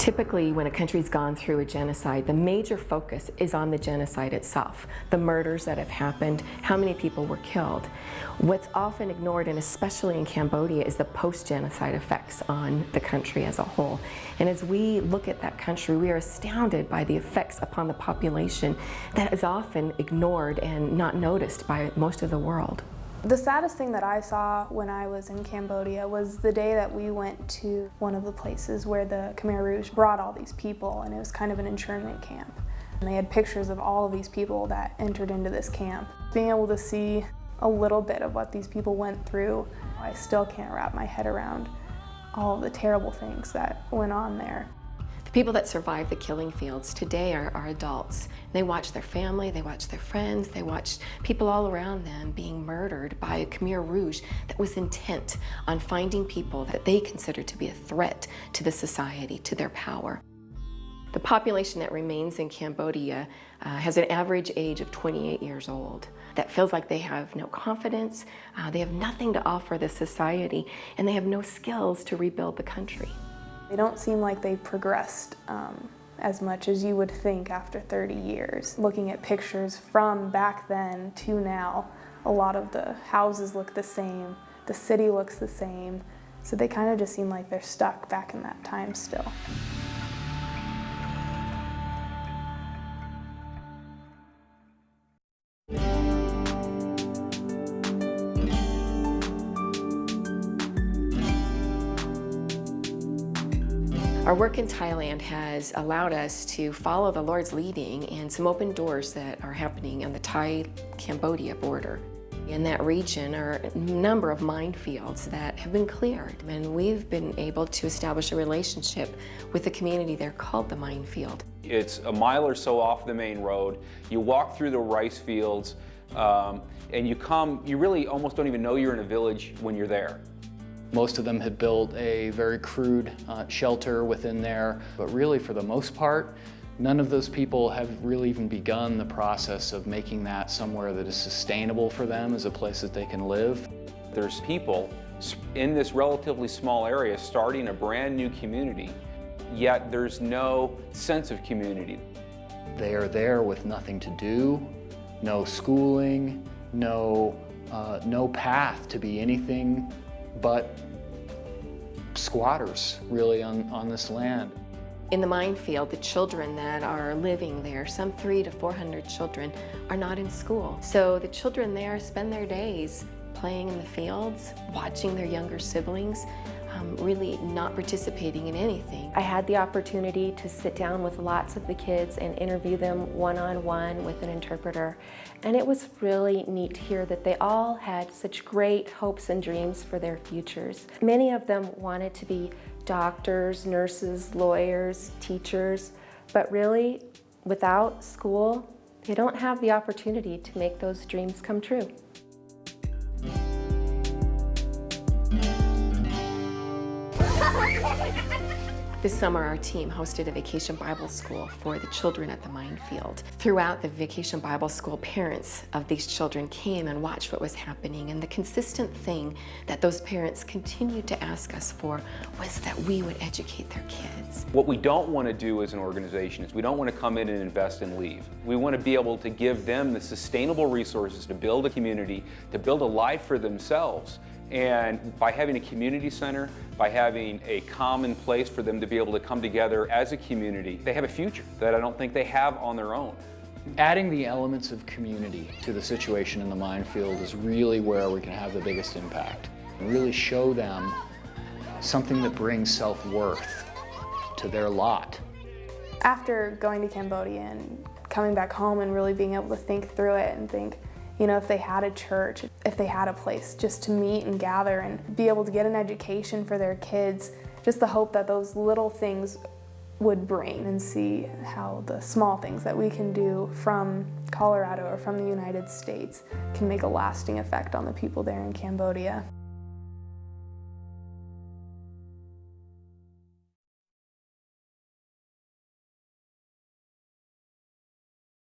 Typically, when a country's gone through a genocide, the major focus is on the genocide itself, the murders that have happened, how many people were killed. What's often ignored, and especially in Cambodia, is the post-genocide effects on the country as a whole. And as we look at that country, we are astounded by the effects upon the population that is often ignored and not noticed by most of the world. The saddest thing that I saw when I was in Cambodia was the day that we went to one of the places where the Khmer Rouge brought all these people, and it was kind of an internment camp. And they had pictures of all of these people that entered into this camp. Being able to see a little bit of what these people went through, I still can't wrap my head around all of the terrible things that went on there. The people that survived the killing fields today are adults. They watch their family, they watch their friends, they watch people all around them being murdered by a Khmer Rouge that was intent on finding people that they considered to be a threat to the society, to their power. The population that remains in Cambodia has an average age of 28 years old. That feels like they have no confidence, they have nothing to offer the society, and they have no skills to rebuild the country. They don't seem like they progressed as much as you would think after 30 years. Looking at pictures from back then to now, a lot of the houses look the same, the city looks the same, so they kind of just seem like they're stuck back in that time still. Our work in Thailand has allowed us to follow the Lord's leading and some open doors that are happening on the Thai-Cambodia border. In that region are a number of minefields that have been cleared, and we've been able to establish a relationship with the community there called the minefield. It's a mile or so off the main road. You walk through the rice fields and you really almost don't even know you're in a village when you're there. Most of them had built a very crude shelter within there, but really for the most part, none of those people have really even begun the process of making that somewhere that is sustainable for them as a place that they can live. There's people in this relatively small area starting a brand new community, yet there's no sense of community. They are there with nothing to do, no schooling, no path to be anything but squatters, really, on this land. In the minefield, the children that are living there, some 300 to 400 children, are not in school. So the children there spend their days playing in the fields, watching their younger siblings, really not participating in anything. I had the opportunity to sit down with lots of the kids and interview them one-on-one with an interpreter. And it was really neat to hear that they all had such great hopes and dreams for their futures. Many of them wanted to be doctors, nurses, lawyers, teachers, but really, without school, they don't have the opportunity to make those dreams come true. This summer, our team hosted a vacation Bible school for the children at the minefield. Throughout the vacation Bible school, parents of these children came and watched what was happening, and the consistent thing that those parents continued to ask us for was that we would educate their kids. What we don't want to do as an organization is we don't want to come in and invest and leave. We want to be able to give them the sustainable resources to build a community, to build a life for themselves. And by having a community center, by having a common place for them to be able to come together as a community, they have a future that I don't think they have on their own. Adding the elements of community to the situation in the minefield is really where we can have the biggest impact. And really show them something that brings self-worth to their lot. After going to Cambodia and coming back home and really being able to think through it and think, you know, if they had a church, if they had a place just to meet and gather and be able to get an education for their kids, just the hope that those little things would bring, and see how the small things that we can do from Colorado or from the United States can make a lasting effect on the people there in Cambodia.